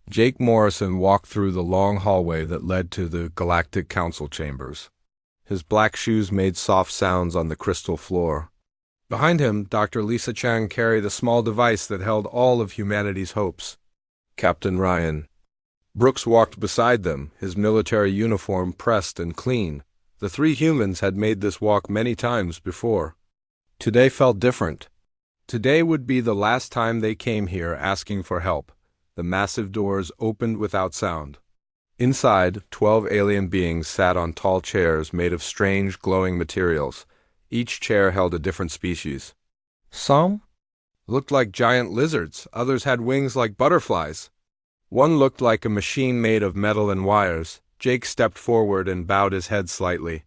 Jake Morrison walked through the long hallway that led to the Galactic Council chambers. His black shoes made soft sounds on the crystal floor. Behind him, Dr. Lisa Chang carried a small device that held all of humanity's hopes. Captain Ryan. Brooks walked beside them, his military uniform pressed and clean. The three humans had made this walk many times before. Today felt different. Today would be the last time they came here asking for help. The massive doors opened without sound. Inside, 12 alien beings sat on tall chairs made of strange, glowing materials. Each chair held a different species. Some looked like giant lizards, others had wings like butterflies. One looked like a machine made of metal and wires. Jake stepped forward and bowed his head slightly.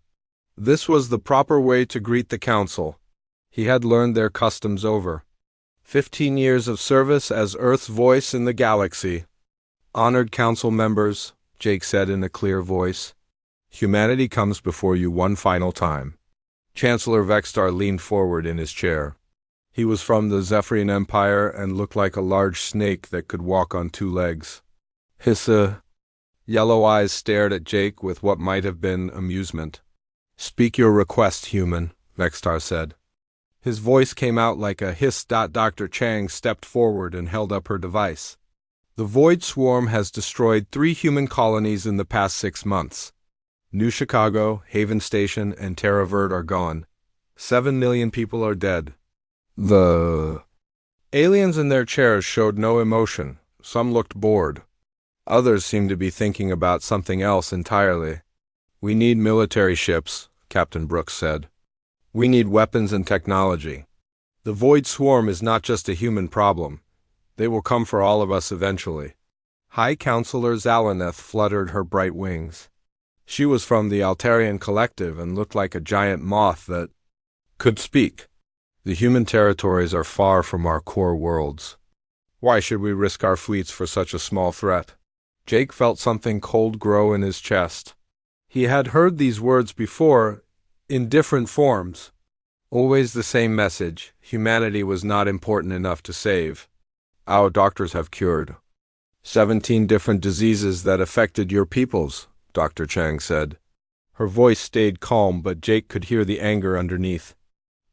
This was the proper way to greet the council. He had learned their customs over 15 years of service as Earth's voice in the galaxy. Honored council members, Jake said in a clear voice, humanity comes before you one final time. Chancellor Vextar leaned forward in his chair. He was from the Zephyrian Empire and looked like a large snake that could walk on two legs. His yellow eyes stared at Jake with what might have been amusement. Speak your request, human, Vextar said. His voice came out like a hiss. Dr. Chang stepped forward and held up her device. The Void Swarm has destroyed 3 human colonies in the past 6 months. New Chicago, Haven Station, and Terra Verde are gone. 7 million people are dead. The aliens in their chairs showed no emotion. Some looked bored. Others seemed to be thinking about something else entirely. We need military ships, Captain Brooks said. We need weapons and technology. The Void Swarm is not just a human problem. They will come for all of us eventually. High Counselor Zalaneth fluttered her bright wings. She was from the Altarian Collective and looked like a giant moth that could speak. The human territories are far from our core worlds. Why should we risk our fleets for such a small threat? Jake felt something cold grow in his chest. He had heard these words before, in different forms. Always the same message: humanity was not important enough to save. Our doctors have cured 17 different diseases that affected your peoples, Dr. Chang said. Her voice stayed calm, but Jake could hear the anger underneath.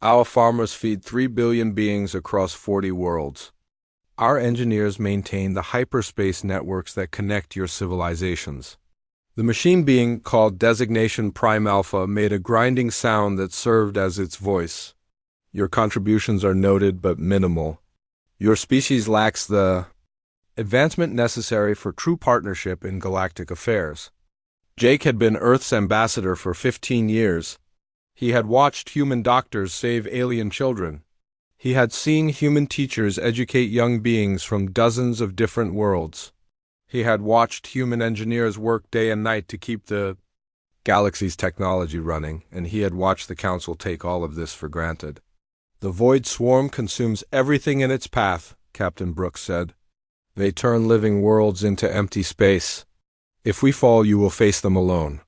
Our farmers feed 3 billion beings across 40 worlds. Our engineers maintain the hyperspace networks that connect your civilizations. The machine being, called Designation Prime Alpha, made a grinding sound that served as its voice. Your contributions are noted but minimal. Your species lacks the advancement necessary for true partnership in galactic affairs. Jake had been Earth's ambassador for 15 years. He had watched human doctors save alien children. He had seen human teachers educate young beings from dozens of different worlds. He had watched human engineers work day and night to keep the galaxy's technology running, and he had watched the Council take all of this for granted. The Void Swarm consumes everything in its path, Captain Brooks said. They turn living worlds into empty space. If we fall, you will face them alone.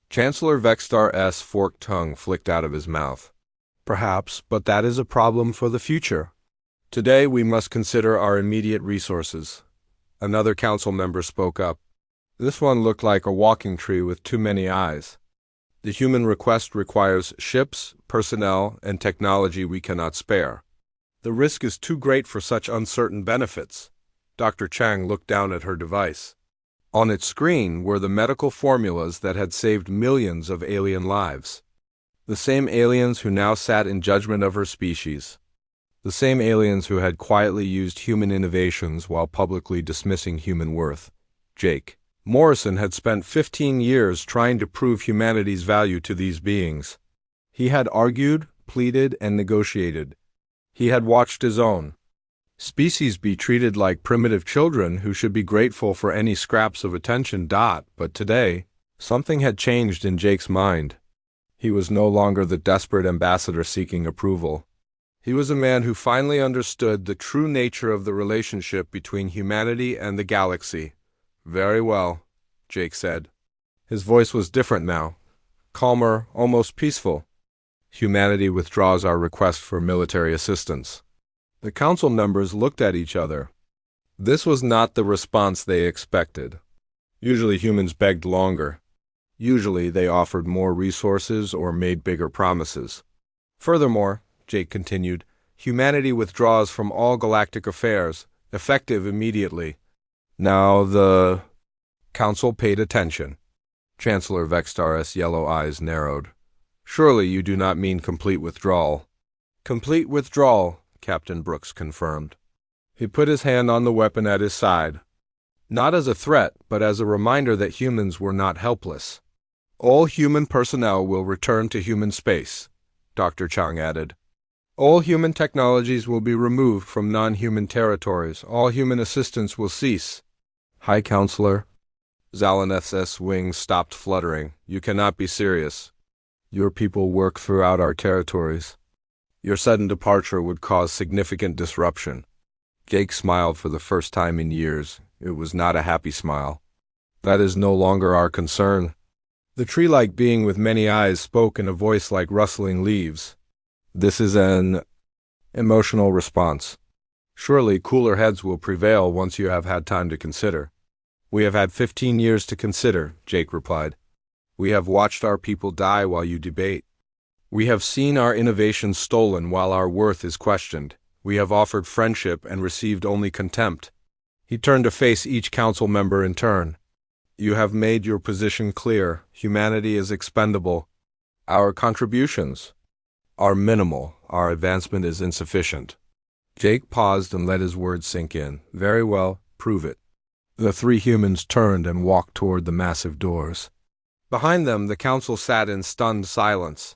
Chancellor Vextar's forked tongue flicked out of his mouth. Perhaps, but that is a problem for the future. Today we must consider our immediate resources. Another council member spoke up. This one looked like a walking tree with too many eyes. The human request requires ships, personnel, and technology we cannot spare. The risk is too great for such uncertain benefits. Dr. Chang looked down at her device. On its screen were the medical formulas that had saved millions of alien lives. The same aliens who now sat in judgment of her species. The same aliens who had quietly used human innovations while publicly dismissing human worth. Jake Morrison had spent 15 years trying to prove humanity's value to these beings. He had argued, pleaded, and negotiated. He had watched his own species be treated like primitive children who should be grateful for any scraps of attention. But today, something had changed in Jake's mind. He was no longer the desperate ambassador seeking approval. He was a man who finally understood the true nature of the relationship between humanity and the galaxy. Very well, Jake said. His voice was different now, calmer, almost peaceful. Humanity withdraws our request for military assistance. The council members looked at each other. This was not the response they expected. Usually humans begged longer. Usually they offered more resources or made bigger promises. Furthermore, Jake continued, humanity withdraws from all galactic affairs, effective immediately. Now the council paid attention. Chancellor Vextaris' yellow eyes narrowed. Surely you do not mean complete withdrawal. Complete withdrawal, Captain Brooks confirmed. He put his hand on the weapon at his side. Not as a threat, but as a reminder that humans were not helpless. All human personnel will return to human space, Dr. Chang added. All human technologies will be removed from non-human territories. All human assistance will cease. High Counselor. Zalaneth's wings stopped fluttering. You cannot be serious. Your people work throughout our territories. Your sudden departure would cause significant disruption. Jake smiled for the first time in years. It was not a happy smile. That is no longer our concern. The tree-like being with many eyes spoke in a voice like rustling leaves. This is an emotional response. Surely cooler heads will prevail once you have had time to consider. We have had 15 years to consider, Jake replied. We have watched our people die while you debate. We have seen our innovations stolen while our worth is questioned. We have offered friendship and received only contempt. He turned to face each council member in turn. You have made your position clear. Humanity is expendable. Our contributions are minimal. Our advancement is insufficient. Jake paused and let his words sink in. Very well, prove it. The three humans turned and walked toward the massive doors. Behind them, the council sat in stunned silence.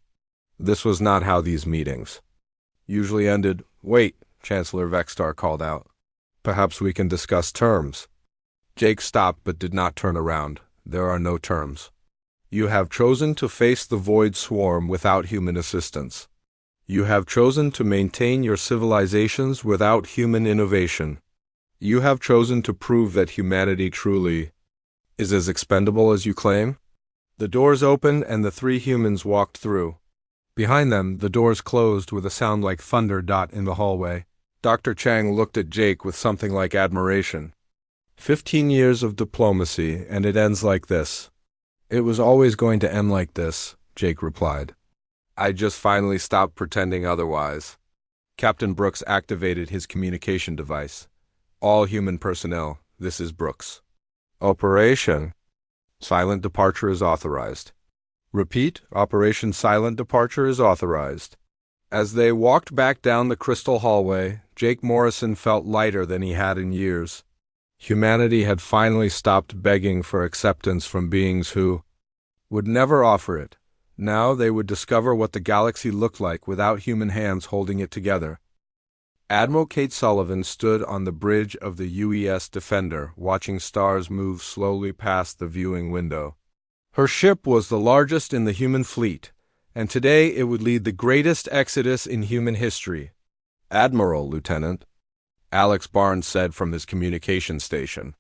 This was not how these meetings usually ended. Wait, Chancellor Vextar called out. Perhaps we can discuss terms. Jake stopped but did not turn around. There are no terms. You have chosen to face the void swarm without human assistance. You have chosen to maintain your civilizations without human innovation. You have chosen to prove that humanity truly is as expendable as you claim. The doors opened and the three humans walked through. Behind them, the doors closed with a sound like thunder in the hallway. Dr. Chang looked at Jake with something like admiration. 15 years of diplomacy, and it ends like this. It was always going to end like this, Jake replied. I just finally stopped pretending otherwise. Captain Brooks activated his communication device. All human personnel, this is Brooks. Operation Silent Departure is authorized. Repeat, Operation Silent Departure is authorized. As they walked back down the crystal hallway, Jake Morrison felt lighter than he had in years. Humanity had finally stopped begging for acceptance from beings who would never offer it. Now they would discover what the galaxy looked like without human hands holding it together. Admiral Kate Sullivan stood on the bridge of the UES Defender, watching stars move slowly past the viewing window. Her ship was the largest in the human fleet, and today it would lead the greatest exodus in human history. Admiral, Lieutenant, Alex Barnes said from his communication station.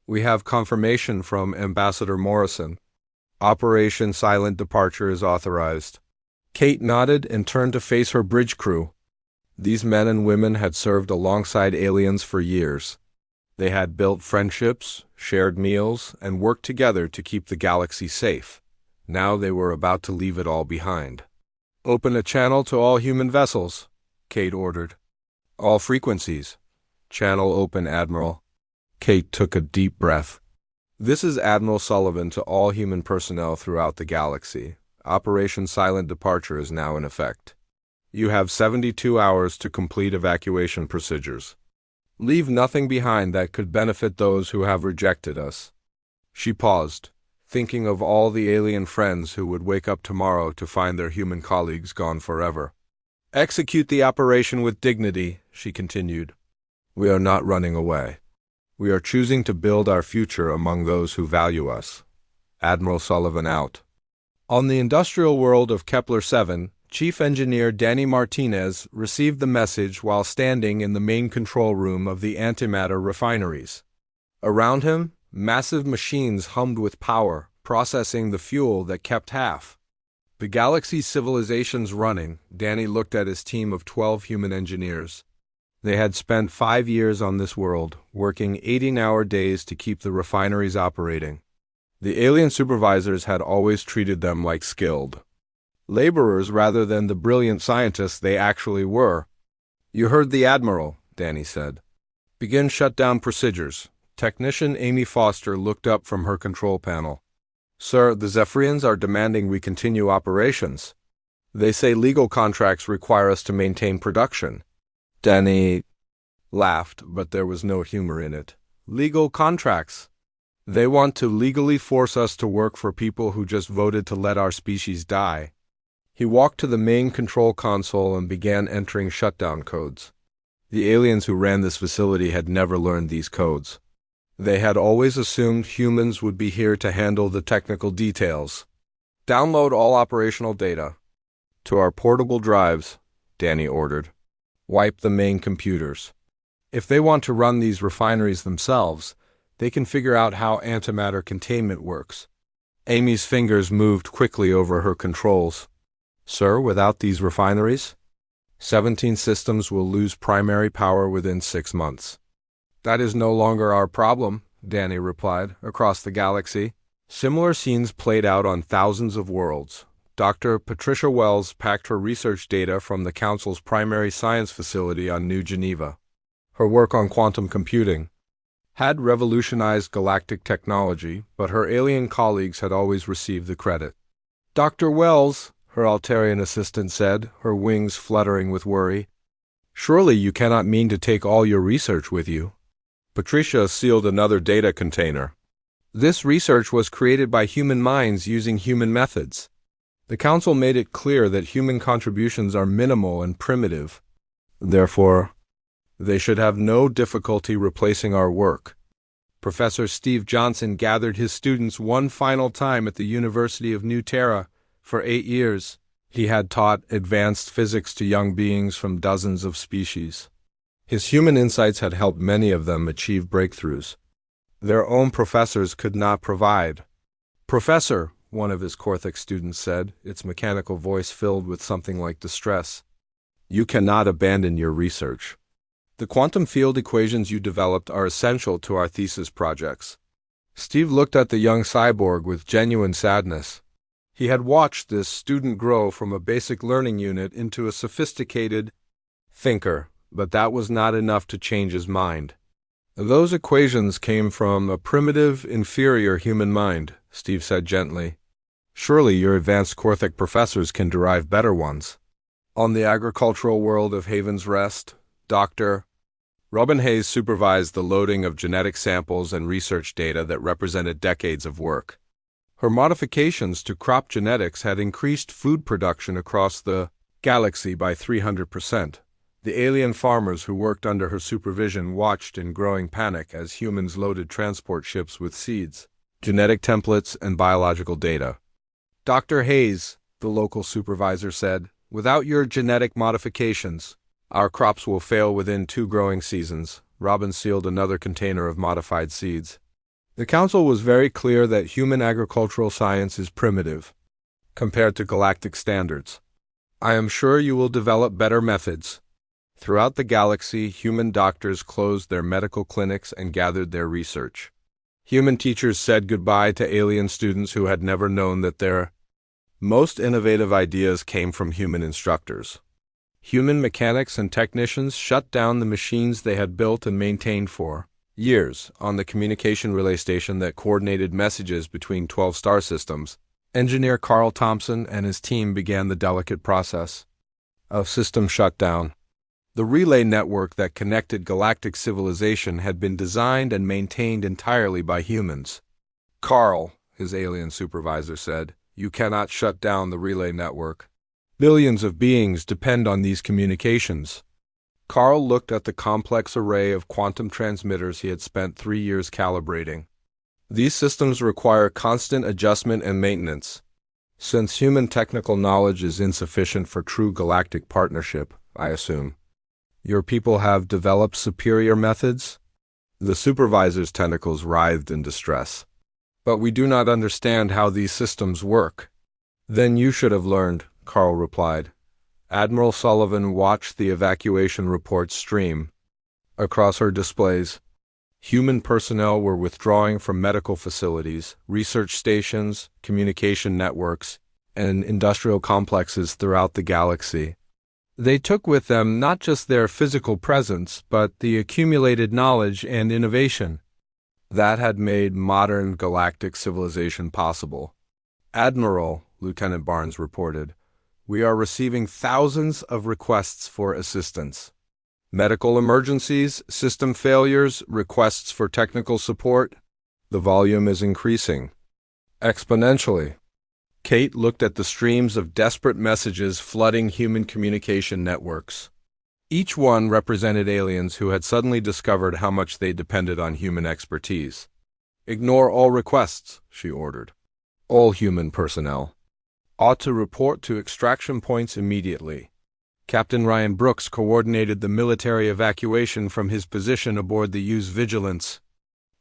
We have confirmation from Ambassador Morrison. Operation Silent Departure is authorized. Kate nodded and turned to face her bridge crew. These men and women had served alongside aliens for years. They had built friendships, shared meals, and worked together to keep the galaxy safe. Now they were about to leave it all behind. Open a channel to all human vessels, Kate ordered. All frequencies. Channel open, Admiral. Kate took a deep breath. This is Admiral Sullivan to all human personnel throughout the galaxy. Operation Silent Departure is now in effect. You have 72 hours to complete evacuation procedures. Leave nothing behind that could benefit those who have rejected us. She paused, thinking of all the alien friends who would wake up tomorrow to find their human colleagues gone forever. Execute the operation with dignity, she continued. We are not running away. We are choosing to build our future among those who value us. Admiral Sullivan out. On the industrial world of Kepler-7, Chief Engineer Danny Martinez received the message while standing in the main control room of the antimatter refineries. Around him, massive machines hummed with power, processing the fuel that kept half the galaxy's civilizations running. Danny looked at his team of 12 human engineers. They had spent 5 years on this world, working 18-hour days to keep the refineries operating. The alien supervisors had always treated them like skilled laborers rather than the brilliant scientists they actually were. "You heard the Admiral," Danny said. "Begin shutdown procedures." Technician Amy Foster looked up from her control panel. "Sir, the Zephyrians are demanding we continue operations. They say legal contracts require us to maintain production." Danny laughed, but there was no humor in it. "Legal contracts? They want to legally force us to work for people who just voted to let our species die." He walked to the main control console and began entering shutdown codes. The aliens who ran this facility had never learned these codes. They had always assumed humans would be here to handle the technical details. "Download all operational data to our portable drives," Danny ordered. "Wipe the main computers. If they want to run these refineries themselves, they can figure out how antimatter containment works." Amy's fingers moved quickly over her controls. "Sir, without these refineries, 17 systems will lose primary power within 6 months. "That is no longer our problem," Danny replied. "Across the galaxy, similar scenes played out on thousands of worlds. Dr. Patricia Wells packed her research data from the Council's primary science facility on New Geneva. Her work on quantum computing had revolutionized galactic technology, but her alien colleagues had always received the credit." "Dr. Wells," her Altarian assistant said, her wings fluttering with worry, "surely you cannot mean to take all your research with you." Patricia sealed another data container. "This research was created by human minds using human methods. The Council made it clear that human contributions are minimal and primitive. Therefore, they should have no difficulty replacing our work." Professor Steve Johnson gathered his students one final time at the University of New Terra. For 8 years, he had taught advanced physics to young beings from dozens of species. His human insights had helped many of them achieve breakthroughs their own professors could not provide. "Professor," one of his Korthic students said, its mechanical voice filled with something like distress, "you cannot abandon your research. The quantum field equations you developed are essential to our thesis projects." Steve looked at the young cyborg with genuine sadness. He had watched this student grow from a basic learning unit into a sophisticated thinker, but that was not enough to change his mind. "Those equations came from a primitive, inferior human mind," Steve said gently. "Surely your advanced Korthic professors can derive better ones." On the agricultural world of Haven's Rest, Dr. Robin Hayes supervised the loading of genetic samples and research data that represented decades of work. Her modifications to crop genetics had increased food production across the galaxy by 300%. The alien farmers who worked under her supervision watched in growing panic as humans loaded transport ships with seeds, genetic templates, and biological data. "Dr. Hayes," the local supervisor said, "without your genetic modifications, our crops will fail within 2 growing seasons." Robin sealed another container of modified seeds. The Council was very clear that human agricultural science is primitive compared to galactic standards. "I am sure you will develop better methods." Throughout the galaxy, human doctors closed their medical clinics and gathered their research. Human teachers said goodbye to alien students who had never known that their most innovative ideas came from human instructors. Human mechanics and technicians shut down the machines they had built and maintained for years on the communication relay station that coordinated messages between 12 star systems. Engineer Carl Thompson and his team began the delicate process of system shutdown. The relay network that connected galactic civilization had been designed and maintained entirely by humans. "Carl," his alien supervisor said, "you cannot shut down the relay network. Billions of beings depend on these communications." Carl looked at the complex array of quantum transmitters he had spent 3 years calibrating. "These systems require constant adjustment and maintenance. Since human technical knowledge is insufficient for true galactic partnership, I assume your people have developed superior methods?" The supervisor's tentacles writhed in distress. "But we do not understand how these systems work." "Then you should have learned," Carl replied. Admiral Sullivan watched the evacuation reports stream, Across her displays, human personnel were withdrawing from medical facilities, research stations, communication networks, and industrial complexes throughout the galaxy. They took with them not just their physical presence, but the accumulated knowledge and innovation that had made modern galactic civilization possible. "Admiral," Lieutenant Barnes reported, "we are receiving thousands of requests for assistance. Medical emergencies, system failures, requests for technical support. The volume is increasing exponentially." Kate looked at the streams of desperate messages flooding human communication networks. Each one represented aliens who had suddenly discovered how much they depended on human expertise. "Ignore all requests," she ordered. "All human personnel ought to report to extraction points immediately." Captain Ryan Brooks coordinated the military evacuation from his position aboard the U's Vigilance.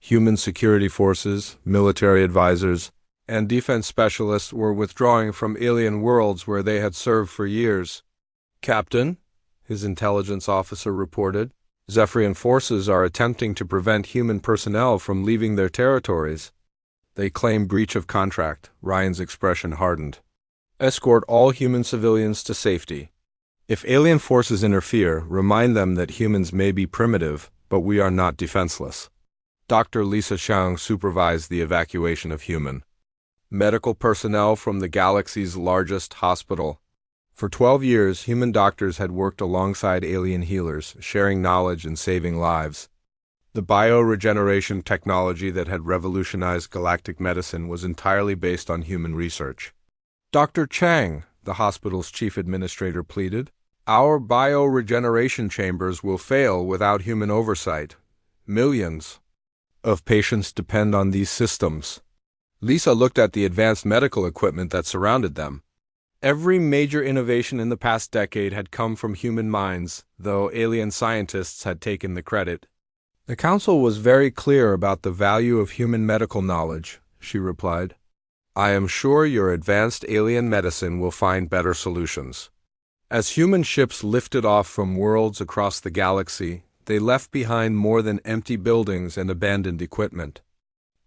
Human security forces, military advisors, and defense specialists were withdrawing from alien worlds where they had served for years. "Captain," his intelligence officer reported, "Zephyrian forces are attempting to prevent human personnel from leaving their territories. They claim breach of contract." Ryan's expression hardened. "Escort all human civilians to safety. If alien forces interfere, remind them that humans may be primitive, but we are not defenseless." Dr. Lisa Chang supervised the evacuation of human medical personnel from the galaxy's largest hospital. For 12 years, human doctors had worked alongside alien healers, sharing knowledge and saving lives. The bioregeneration technology that had revolutionized galactic medicine was entirely based on human research. "Dr. Chang," the hospital's chief administrator pleaded, "our bioregeneration chambers will fail without human oversight. Millions of patients depend on these systems." Lisa looked at the advanced medical equipment that surrounded them. Every major innovation in the past decade had come from human minds, though alien scientists had taken the credit. "The Council was very clear about the value of human medical knowledge," she replied. "I am sure your advanced alien medicine will find better solutions." As human ships lifted off from worlds across the galaxy, they left behind more than empty buildings and abandoned equipment.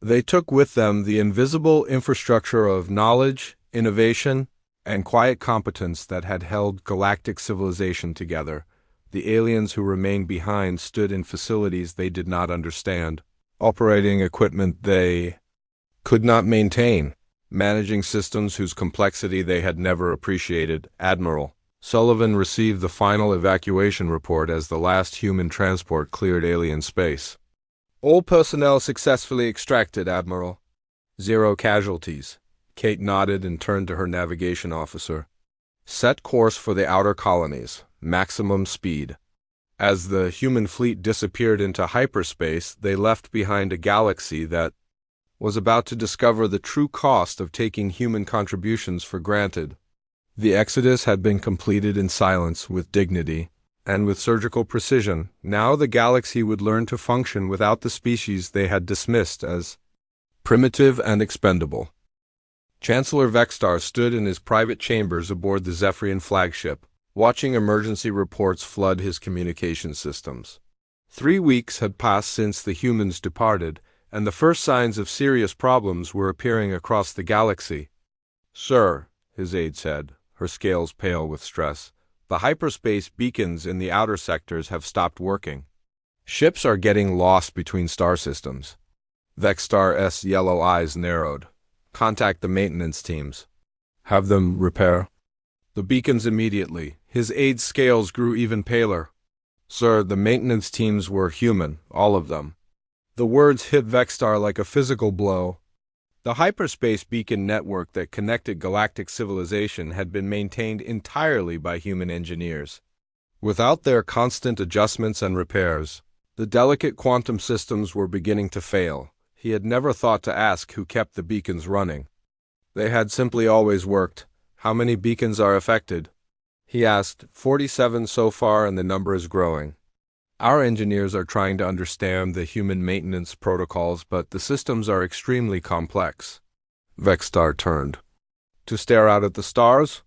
They took with them the invisible infrastructure of knowledge, innovation, and quiet competence that had held galactic civilization together. The aliens who remained behind stood in facilities they did not understand, operating equipment they could not maintain, managing systems whose complexity they had never appreciated. Admiral Sullivan received the final evacuation report as the last human transport cleared alien space. "All personnel successfully extracted, Admiral. 0 casualties." Kate nodded and turned to her navigation officer. "Set course for the outer colonies. Maximum speed." As the human fleet disappeared into hyperspace, they left behind a galaxy that was about to discover the true cost of taking human contributions for granted. The exodus had been completed in silence, with dignity, and with surgical precision. Now the galaxy would learn to function without the species they had dismissed as primitive and expendable. Chancellor Vextar stood in his private chambers aboard the Zephyrian flagship, watching emergency reports flood his communication systems. 3 weeks had passed since the humans departed, and the first signs of serious problems were appearing across the galaxy. "Sir," his aide said, her scales pale with stress, "the hyperspace beacons in the outer sectors have stopped working. Ships are getting lost between star systems." Vextar's yellow eyes narrowed. "Contact the maintenance teams. Have them repair the beacons immediately." His aide's scales grew even paler. "Sir, the maintenance teams were human, all of them." The words hit Vextar like a physical blow. The hyperspace beacon network that connected galactic civilization had been maintained entirely by human engineers. Without their constant adjustments and repairs, the delicate quantum systems were beginning to fail. He had never thought to ask who kept the beacons running. They had simply always worked. "How many beacons are affected?" he asked. 47 so far, and the number is growing. "Our engineers are trying to understand the human maintenance protocols, but the systems are extremely complex." Vextar turned. "To stare out at the stars?"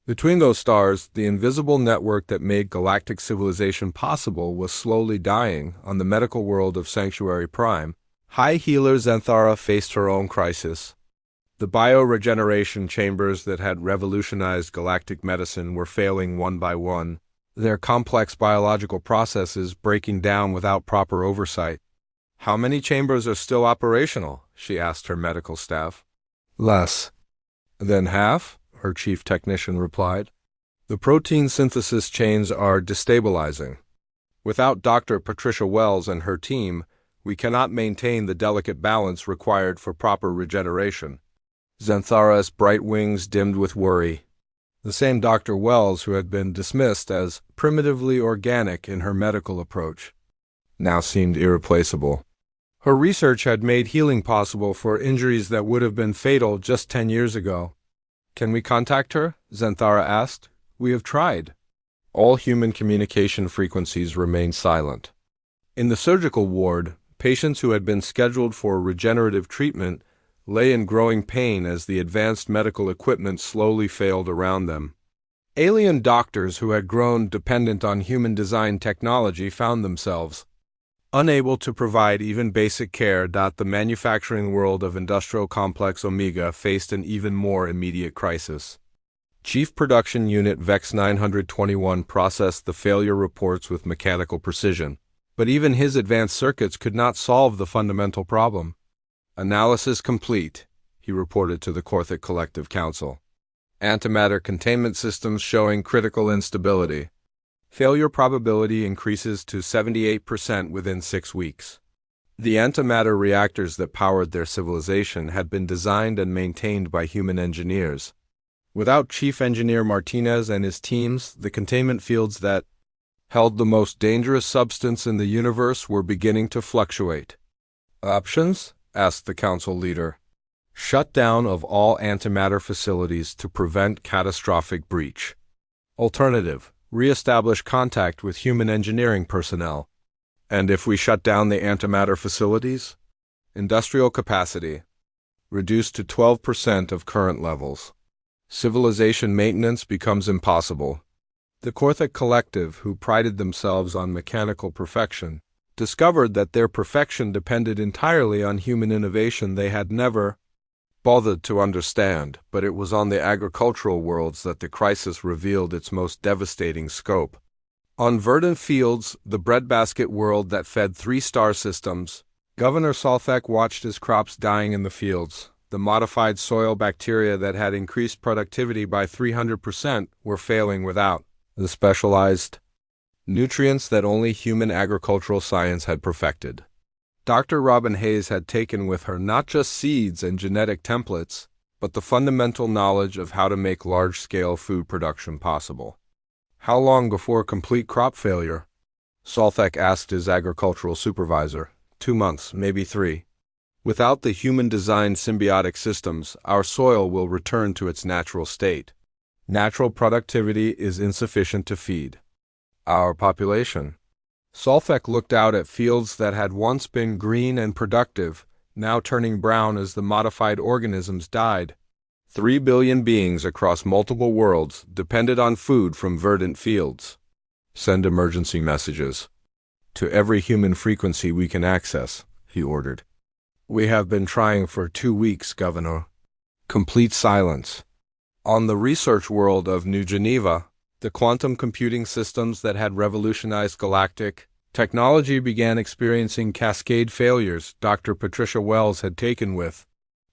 Between those stars, the invisible network that made galactic civilization possible was slowly dying. On the medical world of Sanctuary Prime, High Healer Xanthara faced her own crisis. The bioregeneration chambers that had revolutionized galactic medicine were failing one by one, their complex biological processes breaking down without proper oversight. "How many chambers are still operational?" she asked her medical staff. "Less than half," her chief technician replied. "The protein synthesis chains are destabilizing. Without Dr. Patricia Wells and her team, we cannot maintain the delicate balance required for proper regeneration." Xanthara's bright wings dimmed with worry. The same Dr. Wells who had been dismissed as primitively organic in her medical approach now seemed irreplaceable. Her research had made healing possible for injuries that would have been fatal just 10 years ago. "Can we contact her?" Xanthara asked. "We have tried." All human communication frequencies remained silent. In the surgical ward, patients who had been scheduled for regenerative treatment lay in growing pain as the advanced medical equipment slowly failed around them. Alien doctors who had grown dependent on human-designed technology found themselves unable to provide even basic care. The manufacturing world of Industrial Complex Omega faced an even more immediate crisis. Chief Production Unit Vex 921 processed the failure reports with mechanical precision, but even his advanced circuits could not solve the fundamental problem. "Analysis complete," he reported to the Korthic Collective Council. "Antimatter containment systems showing critical instability. Failure probability increases to 78% within 6 weeks." The antimatter reactors that powered their civilization had been designed and maintained by human engineers. Without Chief Engineer Martinez and his teams, the containment fields that held the most dangerous substance in the universe were beginning to fluctuate. "Options?" asked the council leader. "Shutdown of all antimatter facilities to prevent catastrophic breach. Alternative: re-establish contact with human engineering personnel." "And if we shut down the antimatter facilities?" "Industrial capacity reduced to 12% of current levels. Civilization maintenance becomes impossible." The Korthic Collective, who prided themselves on mechanical perfection, discovered that their perfection depended entirely on human innovation they had never bothered to understand, but it was on the agricultural worlds that the crisis revealed its most devastating scope. On verdant fields, the breadbasket world that fed 3 star systems, Governor Salthek watched his crops dying in the fields. The modified soil bacteria that had increased productivity by 300% were failing without the specialized nutrients that only human agricultural science had perfected. Dr. Robin Hayes had taken with her not just seeds and genetic templates, but the fundamental knowledge of how to make large-scale food production possible. "How long before complete crop failure?" Salthek asked his agricultural supervisor. 2 months, maybe 3. "Without the human-designed symbiotic systems, our soil will return to its natural state. Natural productivity is insufficient to feed our population." Salthek looked out at fields that had once been green and productive, now turning brown as the modified organisms died. 3 billion beings across multiple worlds depended on food from verdant fields. "Send emergency messages to every human frequency we can access," he ordered. "We have been trying for 2 weeks, Governor." Complete silence. On the research world of New Geneva, the quantum computing systems that had revolutionized galactic technology began experiencing cascade failures. Dr. Patricia Wells had taken with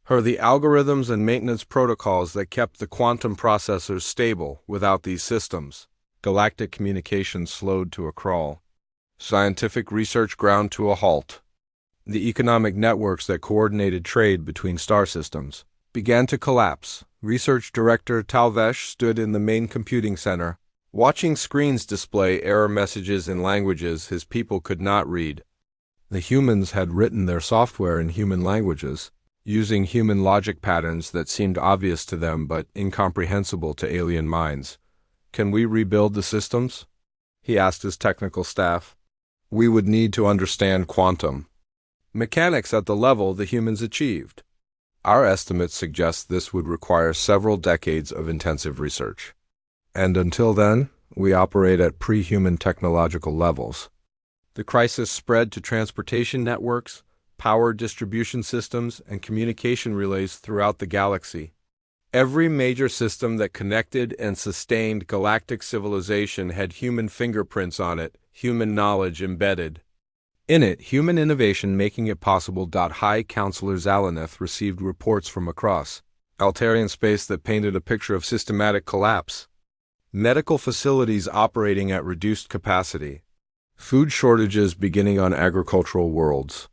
her the algorithms and maintenance protocols that kept the quantum processors stable. Without these systems, galactic communication slowed to a crawl. Scientific research ground to a halt. The economic networks that coordinated trade between star systems began to collapse. Research Director Talvesh stood in the main computing center, watching screens display error messages in languages his people could not read. The humans had written their software in human languages, using human logic patterns that seemed obvious to them but incomprehensible to alien minds. "Can we rebuild the systems?" he asked his technical staff. "We would need to understand quantum mechanics at the level the humans achieved. Our estimates suggest this would require several decades of intensive research." And until then, we operate at pre-human technological levels. The crisis spread to transportation networks, power distribution systems, and communication relays throughout the galaxy. Every major system that connected and sustained galactic civilization had human fingerprints on it, human knowledge embedded. In it, human innovation making it possible. High Counselor Zalaneth received reports from across Altarian space that painted a picture of systematic collapse. Medical facilities operating at reduced capacity. Food shortages beginning on agricultural worlds.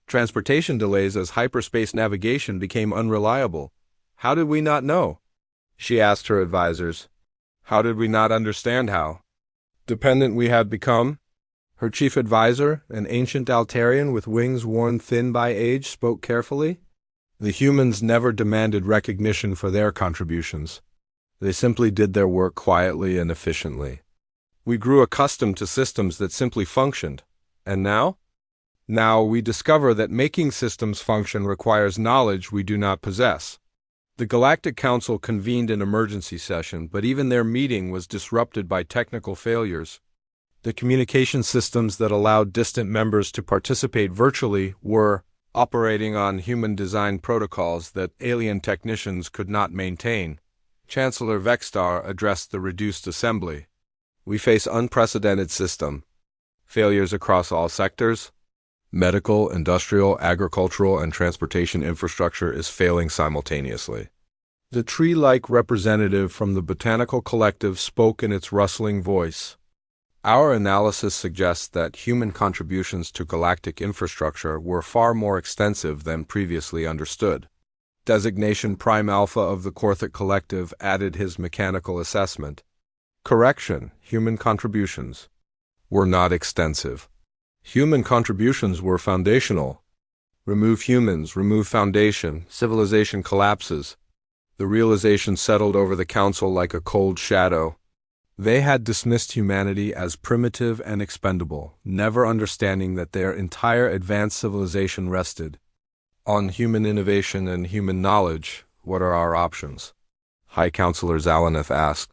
Transportation delays as hyperspace navigation became unreliable. How did we not know? She asked her advisors. How did we not understand how dependent we had become? Her chief advisor, an ancient Altarian with wings worn thin by age, spoke carefully. The humans never demanded recognition for their contributions. They simply did their work quietly and efficiently. We grew accustomed to systems that simply functioned. And now? Now we discover that making systems function requires knowledge we do not possess. The Galactic Council convened an emergency session, but even their meeting was disrupted by technical failures. The communication systems that allowed distant members to participate virtually were operating on human-designed protocols that alien technicians could not maintain. Chancellor Vexstar addressed the reduced assembly. We face unprecedented system failures across all sectors. Medical, industrial, agricultural, and transportation infrastructure is failing simultaneously. The tree-like representative from the Botanical Collective spoke in its rustling voice. Our analysis suggests that human contributions to galactic infrastructure were far more extensive than previously understood. Designation Prime Alpha of the Corthic Collective added his mechanical assessment. Correction, human contributions were not extensive. Human contributions were foundational. Remove humans, remove foundation, civilization collapses. The realization settled over the council like a cold shadow. They had dismissed humanity as primitive and expendable, never understanding that their entire advanced civilization rested on human innovation and human knowledge. What are our options? High Counselor Zalaneth asked.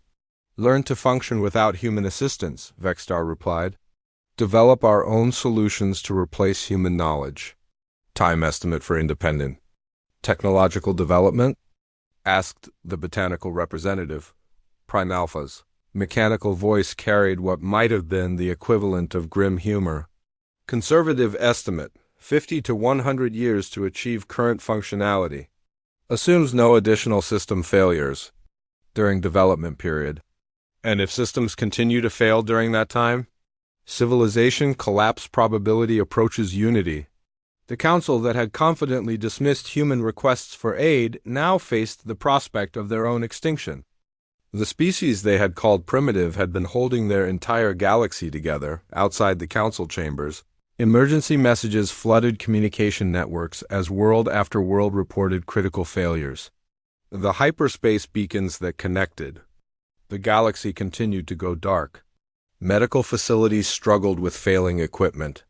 Learn to function without human assistance, Vexstar replied. Develop our own solutions to replace human knowledge. Time estimate for independent technological development? Asked the botanical representative. Prime Alpha's mechanical voice carried what might have been the equivalent of grim humor. Conservative estimate, 50 to 100 years to achieve current functionality. Assumes no additional system failures during development period. And if systems continue to fail during that time, civilization collapse probability approaches unity. The council that had confidently dismissed human requests for aid now faced the prospect of their own extinction. The species they had called primitive had been holding their entire galaxy together outside the council chambers. Emergency messages flooded communication networks as world after world reported critical failures. The hyperspace beacons that connected the galaxy continued to go dark. Medical facilities struggled with failing equipment.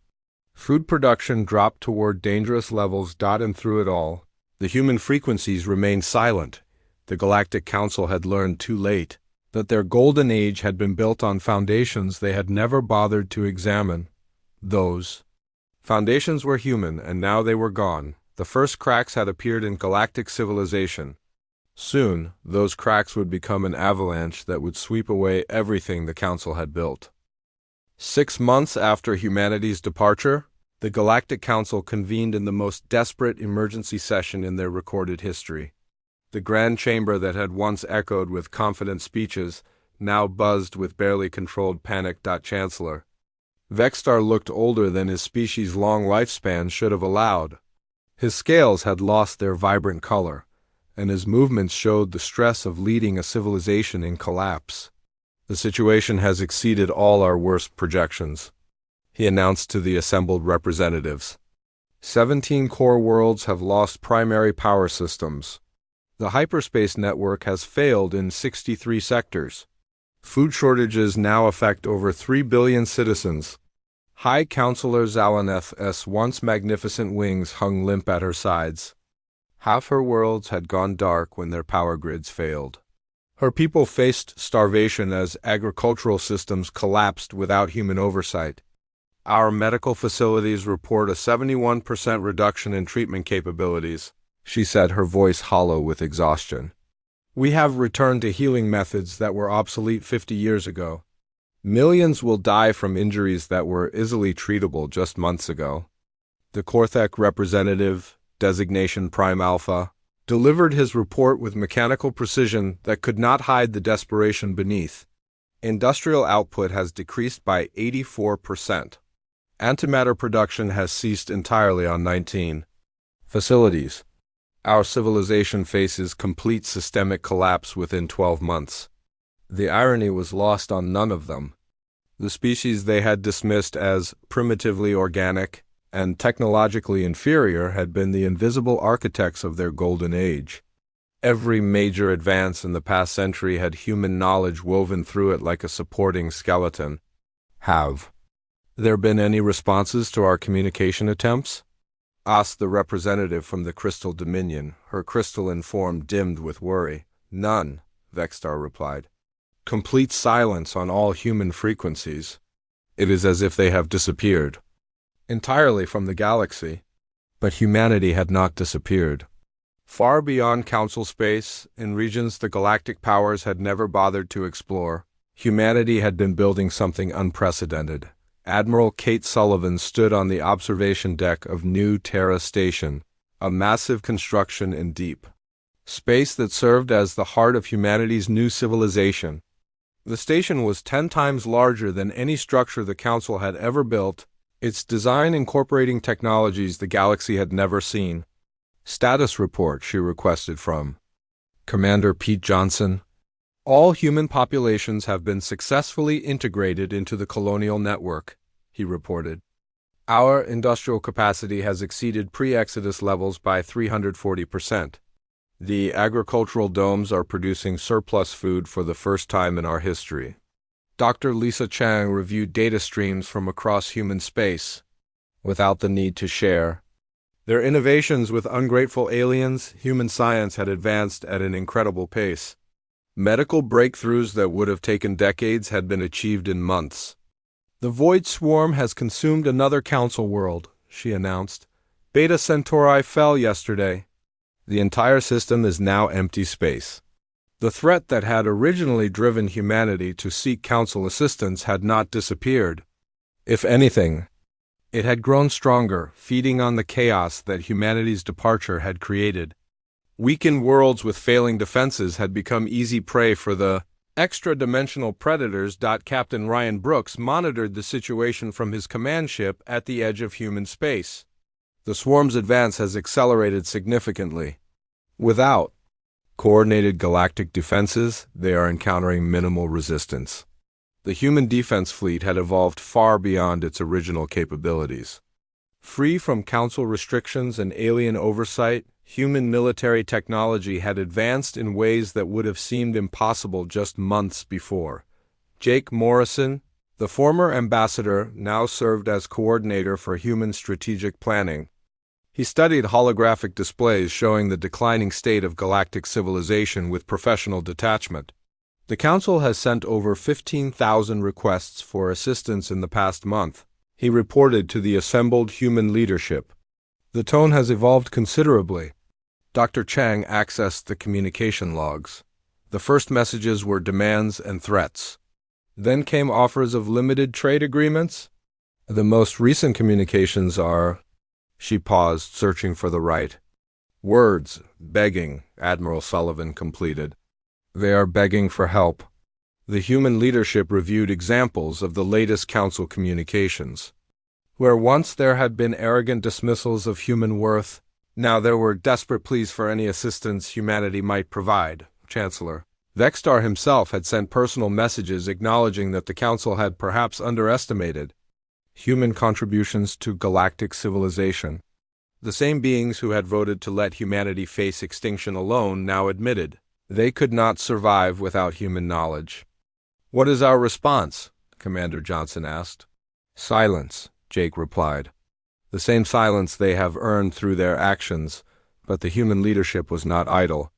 Food production dropped toward dangerous levels. And through it all, the human frequencies remained silent. The Galactic Council had learned too late that their golden age had been built on foundations they had never bothered to examine. Those foundations were human, and now they were gone. The first cracks had appeared in galactic civilization. Soon, those cracks would become an avalanche that would sweep away everything the Council had built. 6 months after humanity's departure, the Galactic Council convened in the most desperate emergency session in their recorded history. The grand chamber that had once echoed with confident speeches now buzzed with barely controlled panic. Chancellor Vexstar looked older than his species' long lifespan should have allowed. His scales had lost their vibrant color, and his movements showed the stress of leading a civilization in collapse. The situation has exceeded all our worst projections, he announced to the assembled representatives. 17 core worlds have lost primary power systems. The hyperspace network has failed in 63 sectors. Food shortages now affect over 3 billion citizens. High Counselor Zalaneth's once magnificent wings hung limp at her sides. Half her worlds had gone dark when their power grids failed. Her people faced starvation as agricultural systems collapsed without human oversight. Our medical facilities report a 71% reduction in treatment capabilities, she said, her voice hollow with exhaustion. We have returned to healing methods that were obsolete 50 years ago. Millions will die from injuries that were easily treatable just months ago. The Korthek representative, designation Prime Alpha, delivered his report with mechanical precision that could not hide the desperation beneath. Industrial output has decreased by 84%. Antimatter production has ceased entirely on 19 facilities. Our civilization faces complete systemic collapse within 12 months. The irony was lost on none of them. The species they had dismissed as primitively organic and technologically inferior had been the invisible architects of their golden age. Every major advance in the past century had human knowledge woven through it like a supporting skeleton. Have there been any responses to our communication attempts? Asked the representative from the Crystal Dominion, her crystalline form dimmed with worry. None, Vextar replied. Complete silence on all human frequencies. It is as if they have disappeared entirely from the galaxy. But humanity had not disappeared. Far beyond Council space, in regions the galactic powers had never bothered to explore, humanity had been building something unprecedented. Admiral Kate Sullivan stood on the observation deck of New Terra Station, a massive construction in deep space that served as the heart of humanity's new civilization. The station was 10 times larger than any structure the Council had ever built, its design incorporating technologies the galaxy had never seen. Status report, she requested from Commander Pete Johnson. All human populations have been successfully integrated into the colonial network, he reported. Our industrial capacity has exceeded pre-Exodus levels by 340%. The agricultural domes are producing surplus food for the first time in our history. Dr. Lisa Chang reviewed data streams from across human space, without the need to share. Their innovations with ungrateful aliens, human science had advanced at an incredible pace. Medical breakthroughs that would have taken decades had been achieved in months. The Void Swarm has consumed another Council world, she announced. Beta Centauri fell yesterday. The entire system is now empty space. The threat that had originally driven humanity to seek Council assistance had not disappeared. If anything, it had grown stronger, feeding on the chaos that humanity's departure had created. Weakened worlds with failing defenses had become easy prey for the extra-dimensional predators. Captain Ryan Brooks monitored the situation from his command ship at the edge of human space. The swarm's advance has accelerated significantly. Without coordinated galactic defenses, they are encountering minimal resistance. The human defense fleet had evolved far beyond its original capabilities. Free from Council restrictions and alien oversight, human military technology had advanced in ways that would have seemed impossible just months before. Jake Morrison, the former ambassador, now served as coordinator for human strategic planning. He studied holographic displays showing the declining state of galactic civilization with professional detachment. The Council has sent over 15,000 requests for assistance in the past month, he reported to the assembled human leadership. The tone has evolved considerably. Dr. Chang accessed the communication logs. The first messages were demands and threats. Then came offers of limited trade agreements. The most recent communications are... She paused, searching for the right words. Begging, Admiral Sullivan completed. They are begging for help. The human leadership reviewed examples of the latest Council communications. Where once there had been arrogant dismissals of human worth, now there were desperate pleas for any assistance humanity might provide. Chancellor Vextar himself had sent personal messages acknowledging that the Council had perhaps underestimated human contributions to galactic civilization. The same beings who had voted to let humanity face extinction alone now admitted they could not survive without human knowledge. What is our response? Commander Johnson asked. Silence, Jake replied. The same silence they have earned through their actions, but the human leadership was not idle.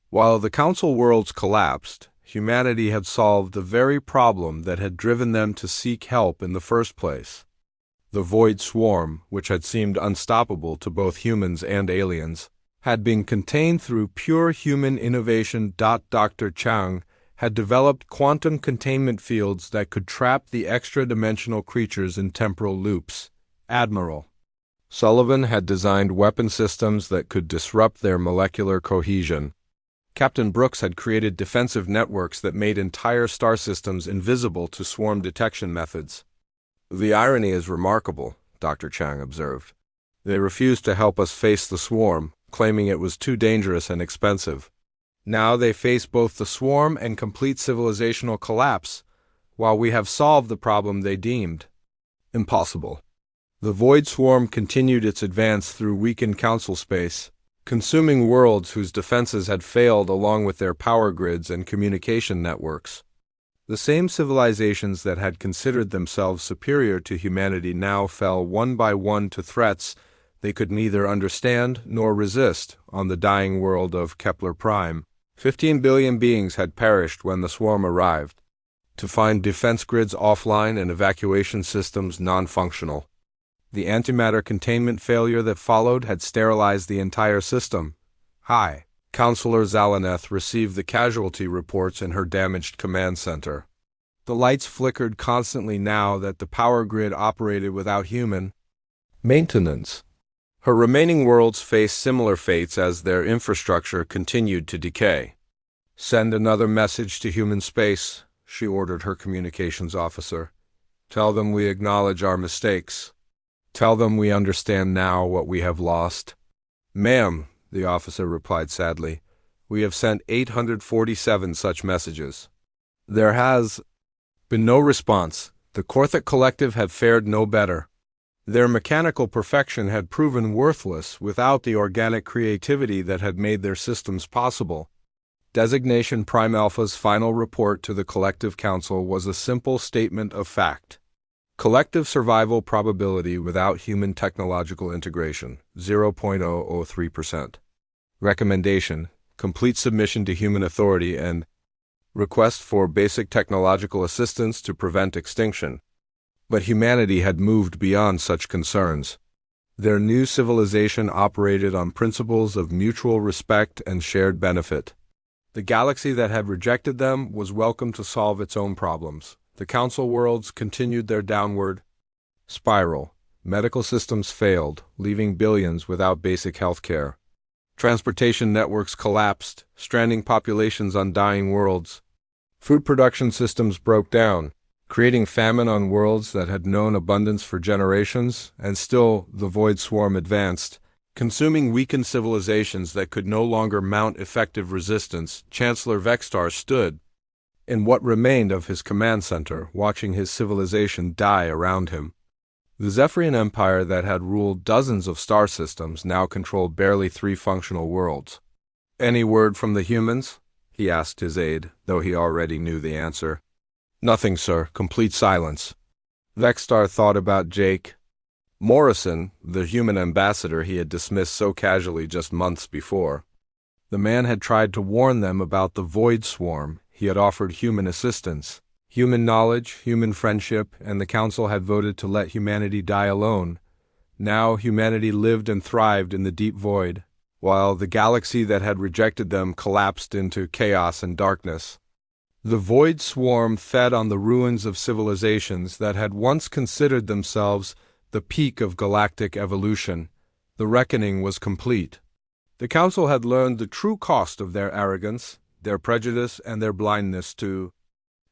While the Council worlds collapsed, humanity had solved the very problem that had driven them to seek help in the first place. The Void Swarm, which had seemed unstoppable to both humans and aliens, had been contained through pure human innovation. Dr. Chang had developed quantum containment fields that could trap the extra-dimensional creatures in temporal loops. Admiral Sullivan had designed weapon systems that could disrupt their molecular cohesion. Captain Brooks had created defensive networks that made entire star systems invisible to swarm detection methods. "The irony is remarkable," Dr. Chang observed. "They refused to help us face the swarm, claiming it was too dangerous and expensive. Now they face both the swarm and complete civilizational collapse, while we have solved the problem they deemed impossible." The Void Swarm continued its advance through weakened Council space, consuming worlds whose defenses had failed along with their power grids and communication networks. The same civilizations that had considered themselves superior to humanity now fell one by one to threats they could neither understand nor resist on the dying world of Kepler Prime. 15 billion beings had perished when the swarm arrived, to find defense grids offline and evacuation systems non-functional. The antimatter containment failure that followed had sterilized the entire system. Hi. Counselor Zalaneth received the casualty reports in her damaged command center. The lights flickered constantly now that the power grid operated without human maintenance. Her remaining worlds faced similar fates as their infrastructure continued to decay. "Send another message to human space," she ordered her communications officer. "Tell them we acknowledge our mistakes. Tell them we understand now what we have lost." "Ma'am," the officer replied sadly, "we have sent 847 such messages. There has been no response. The Korthik Collective had fared no better. Their mechanical perfection had proven worthless without the organic creativity that had made their systems possible." Designation Prime Alpha's final report to the Collective Council was a simple statement of fact. Collective survival probability without human technological integration, 0.003%. Recommendation: complete submission to human authority and request for basic technological assistance to prevent extinction. But humanity had moved beyond such concerns. Their new civilization operated on principles of mutual respect and shared benefit. The galaxy that had rejected them was welcome to solve its own problems. The Council worlds continued their downward spiral. Medical systems failed, leaving billions without basic health care. Transportation networks collapsed, stranding populations on dying worlds. Food production systems broke down, creating famine on worlds that had known abundance for generations, and still the Void Swarm advanced, consuming weakened civilizations that could no longer mount effective resistance. Chancellor Vextar stood in what remained of his command center, watching his civilization die around him. The Zephyrian Empire that had ruled dozens of star systems now controlled barely 3 functional worlds. "Any word from the humans?" he asked his aide, though he already knew the answer. "Nothing, sir. Complete silence." Vextar thought about Jake Morrison, the human ambassador he had dismissed so casually just months before. The man had tried to warn them about the Void Swarm. He had offered human assistance, human knowledge, human friendship, and the Council had voted to let humanity die alone. Now humanity lived and thrived in the deep void, while the galaxy that had rejected them collapsed into chaos and darkness. The Void Swarm fed on the ruins of civilizations that had once considered themselves the peak of galactic evolution. The reckoning was complete. The Council had learned the true cost of their arrogance, their prejudice, and their blindness to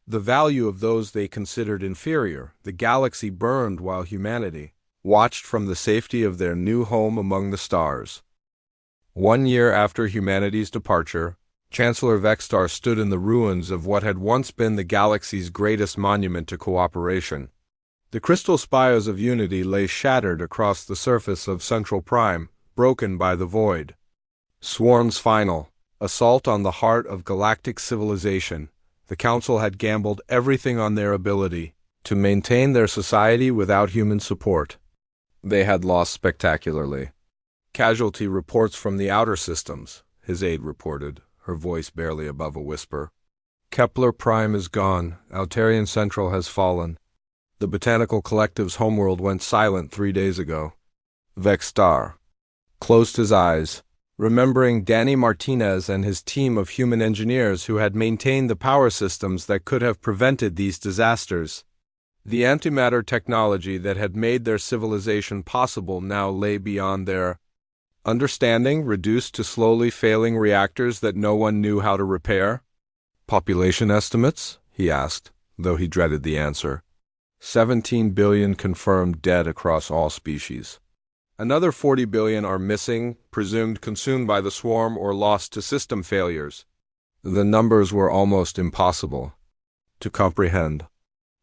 the value of those they considered inferior. The galaxy burned while humanity watched from the safety of their new home among the stars. 1 year after humanity's departure, Chancellor Vextar stood in the ruins of what had once been the galaxy's greatest monument to cooperation. The crystal spires of unity lay shattered across the surface of Central Prime, broken by the void. Swarm's final assault on the heart of galactic civilization. The Council had gambled everything on their ability to maintain their society without human support. They had lost spectacularly. "Casualty reports from the outer systems," his aide reported, her voice barely above a whisper. Kepler Prime is gone. Altarian Central has fallen. The Botanical Collective's homeworld went silent 3 days ago. Vexstar closed his eyes, remembering Danny Martinez and his team of human engineers who had maintained the power systems that could have prevented these disasters. The antimatter technology that had made their civilization possible now lay beyond their understanding, reduced to slowly failing reactors that no one knew how to repair. Population estimates? He asked, though he dreaded the answer. 17 billion confirmed dead across all species. Another 40 billion are missing, presumed consumed by the swarm or lost to system failures. The numbers were almost impossible to comprehend.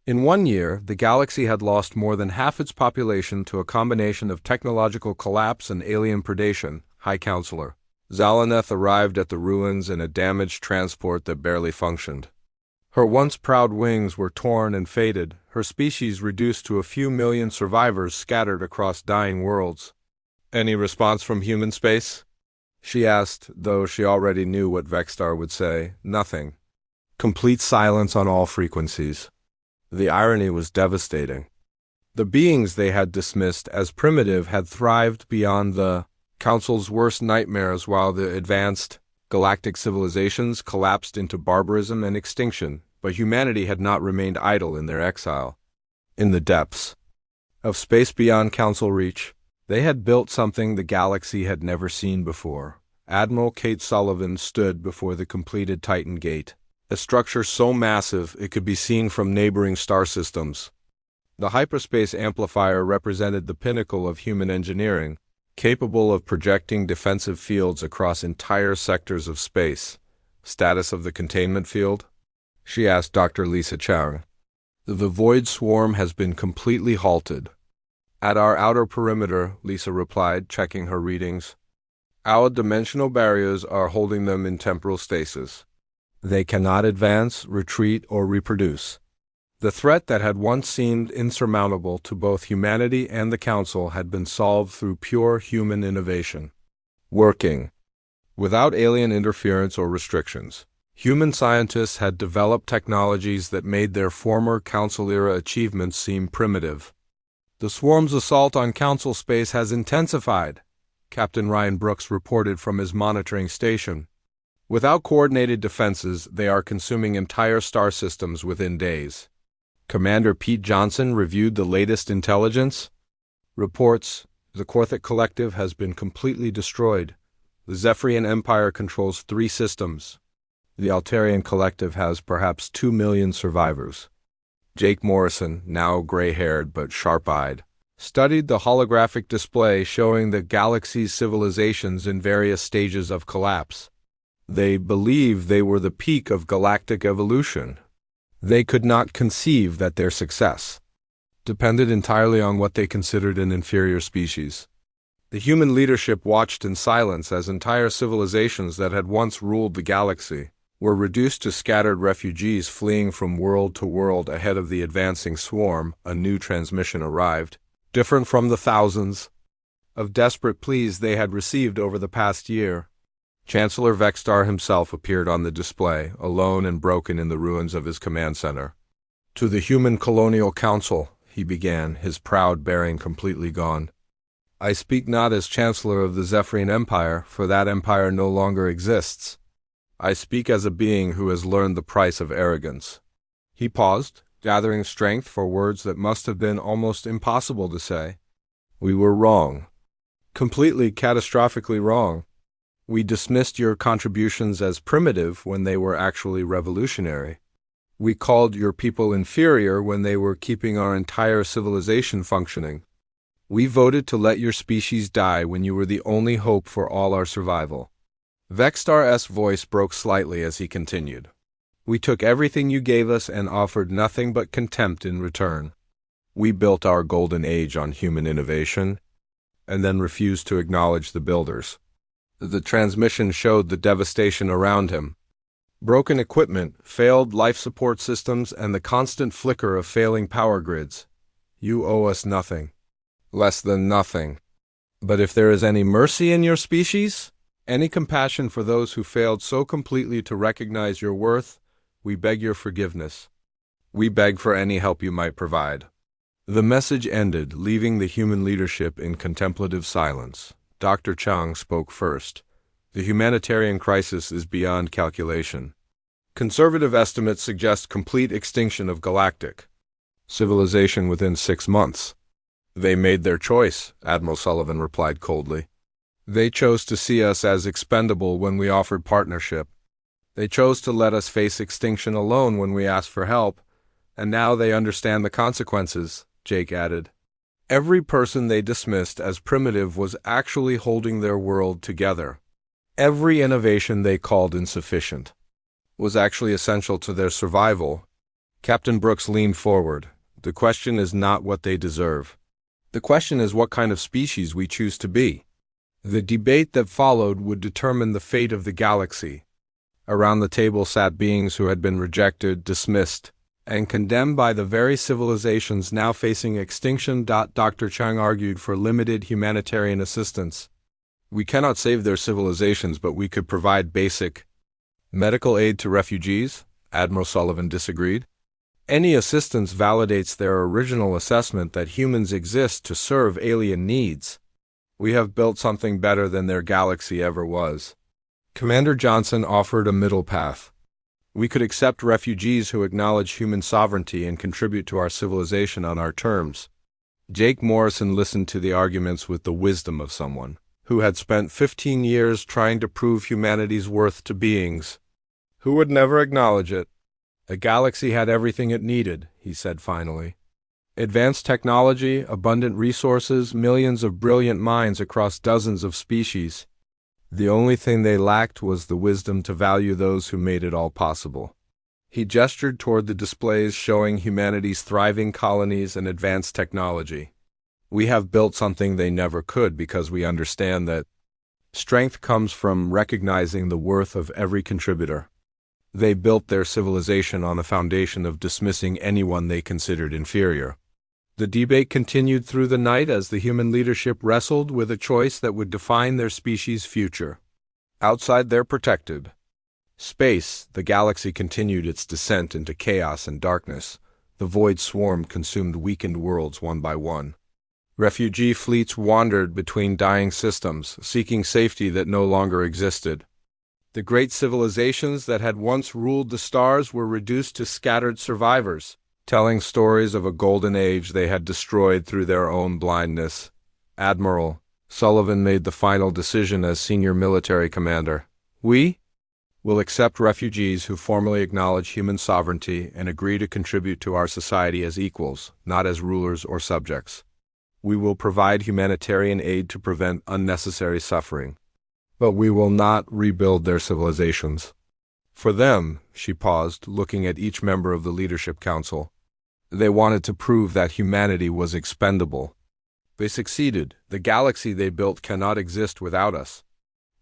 In 1 year, the galaxy had lost more than half its population to a combination of technological collapse and alien predation. High Counselor Zalaneth arrived at the ruins in a damaged transport that barely functioned. Her once proud wings were torn and faded, her species reduced to a few million survivors scattered across dying worlds. "Any response from human space?" she asked, though she already knew what Vexstar would say. Nothing. Complete silence on all frequencies. The irony was devastating. The beings they had dismissed as primitive had thrived beyond the Council's worst nightmares, while the advanced galactic civilizations collapsed into barbarism and extinction, but humanity had not remained idle in their exile. In the depths of space beyond Council reach, they had built something the galaxy had never seen before. Admiral Kate Sullivan stood before the completed Titan Gate, a structure so massive it could be seen from neighboring star systems. The hyperspace amplifier represented the pinnacle of human engineering, capable of projecting defensive fields across entire sectors of space. Status of the containment field? She asked Dr. Lisa Chang. The void swarm has been completely halted. At our outer perimeter, Lisa replied, checking her readings. Our dimensional barriers are holding them in temporal stasis. They cannot advance, retreat, or reproduce. The threat that had once seemed insurmountable to both humanity and the Council had been solved through pure human innovation. Working without alien interference or restrictions, human scientists had developed technologies that made their former Council-era achievements seem primitive. The swarm's assault on Council space has intensified, Captain Ryan Brooks reported from his monitoring station. Without coordinated defenses, they are consuming entire star systems within days. Commander Pete Johnson reviewed the latest intelligence. Reports, the Korthic Collective has been completely destroyed. The Zephyrian Empire controls 3 systems. The Altarian Collective has perhaps 2 million survivors. Jake Morrison, now gray-haired but sharp-eyed, studied the holographic display showing the galaxy's civilizations in various stages of collapse. They believe they were the peak of galactic evolution. They could not conceive that their success depended entirely on what they considered an inferior species. The human leadership watched in silence as entire civilizations that had once ruled the galaxy were reduced to scattered refugees fleeing from world to world ahead of the advancing swarm. A new transmission arrived, different from the thousands of desperate pleas they had received over the past year. Chancellor Vexstar himself appeared on the display, alone and broken in the ruins of his command center. "To the Human Colonial Council," he began, his proud bearing completely gone. "I speak not as Chancellor of the Zephyrian Empire, for that empire no longer exists. I speak as a being who has learned the price of arrogance." He paused, gathering strength for words that must have been almost impossible to say. "We were wrong. Completely, catastrophically wrong. We dismissed your contributions as primitive when they were actually revolutionary. We called your people inferior when they were keeping our entire civilization functioning. We voted to let your species die when you were the only hope for all our survival." Vexstar's voice broke slightly as he continued. "We took everything you gave us and offered nothing but contempt in return. We built our golden age on human innovation, and then refused to acknowledge the builders." The transmission showed the devastation around him. Broken equipment, failed life support systems, and the constant flicker of failing power grids. "You owe us nothing. Less than nothing. But if there is any mercy in your species," Any compassion for those who failed so completely to recognize your worth? We beg your forgiveness. We beg for any help you might provide." The message ended, leaving the human leadership in contemplative silence. Dr. Chang spoke first. "The humanitarian crisis is beyond calculation. Conservative estimates suggest complete extinction of galactic civilization within 6 months. They made their choice," Admiral Sullivan replied coldly. "They chose to see us as expendable when we offered partnership. They chose to let us face extinction alone when we asked for help, and now they understand the consequences," Jake added. "Every person they dismissed as primitive was actually holding their world together. Every innovation they called insufficient was actually essential to their survival." Captain Brooks leaned forward. "The question is not what they deserve. The question is what kind of species we choose to be." The debate that followed would determine the fate of the galaxy. Around the table sat beings who had been rejected, dismissed, and condemned by the very civilizations now facing extinction. Dr. Chang argued for limited humanitarian assistance. "We cannot save their civilizations, but we could provide basic medical aid to refugees," Admiral Sullivan disagreed. "Any assistance validates their original assessment that humans exist to serve alien needs. We have built something better than their galaxy ever was." Commander Johnson offered a middle path. "We could accept refugees who acknowledge human sovereignty and contribute to our civilization on our terms." Jake Morrison listened to the arguments with the wisdom of someone who had spent 15 years trying to prove humanity's worth to beings who would never acknowledge it. "The galaxy had everything it needed," he said finally. "Advanced technology, abundant resources, millions of brilliant minds across dozens of species. The only thing they lacked was the wisdom to value those who made it all possible." He gestured toward the displays showing humanity's thriving colonies and advanced technology. "We have built something they never could because we understand that strength comes from recognizing the worth of every contributor." They built their civilization on the foundation of dismissing anyone they considered inferior. The debate continued through the night as the human leadership wrestled with a choice that would define their species' future. Outside their protected space, the galaxy continued its descent into chaos and darkness. The void swarm consumed weakened worlds one by one. Refugee fleets wandered between dying systems, seeking safety that no longer existed. The great civilizations that had once ruled the stars were reduced to scattered survivors, telling stories of a golden age they had destroyed through their own blindness. Admiral Sullivan made the final decision as senior military commander. "We will accept refugees who formally acknowledge human sovereignty and agree to contribute to our society as equals, not as rulers or subjects. We will provide humanitarian aid to prevent unnecessary suffering, but we will not rebuild their civilizations. For them," she paused, looking at each member of the Leadership Council, "they wanted to prove that humanity was expendable. They succeeded. The galaxy they built cannot exist without us.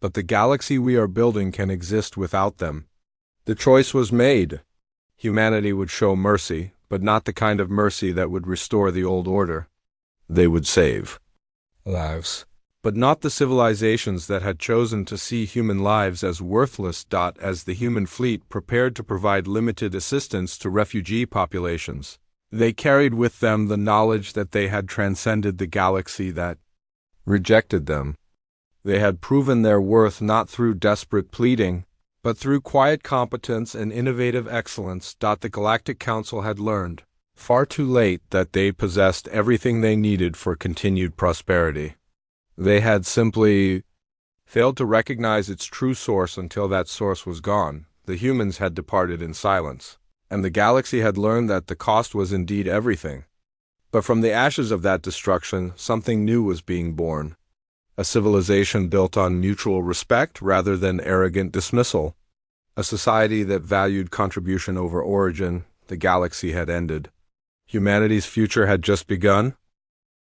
But the galaxy we are building can exist without them." The choice was made. Humanity would show mercy, but not the kind of mercy that would restore the old order. They would save lives, but not the civilizations that had chosen to see human lives as worthless. As the human fleet prepared to provide limited assistance to refugee populations, they carried with them the knowledge that they had transcended the galaxy that rejected them. They had proven their worth not through desperate pleading, but through quiet competence and innovative excellence. The Galactic Council had learned, far too late, that they possessed everything they needed for continued prosperity. They had simply failed to recognize its true source until that source was gone. The humans had departed in silence, and the galaxy had learned that the cost was indeed everything. But from the ashes of that destruction, something new was being born. A civilization built on mutual respect rather than arrogant dismissal. A society that valued contribution over origin. The galaxy had ended. Humanity's future had just begun.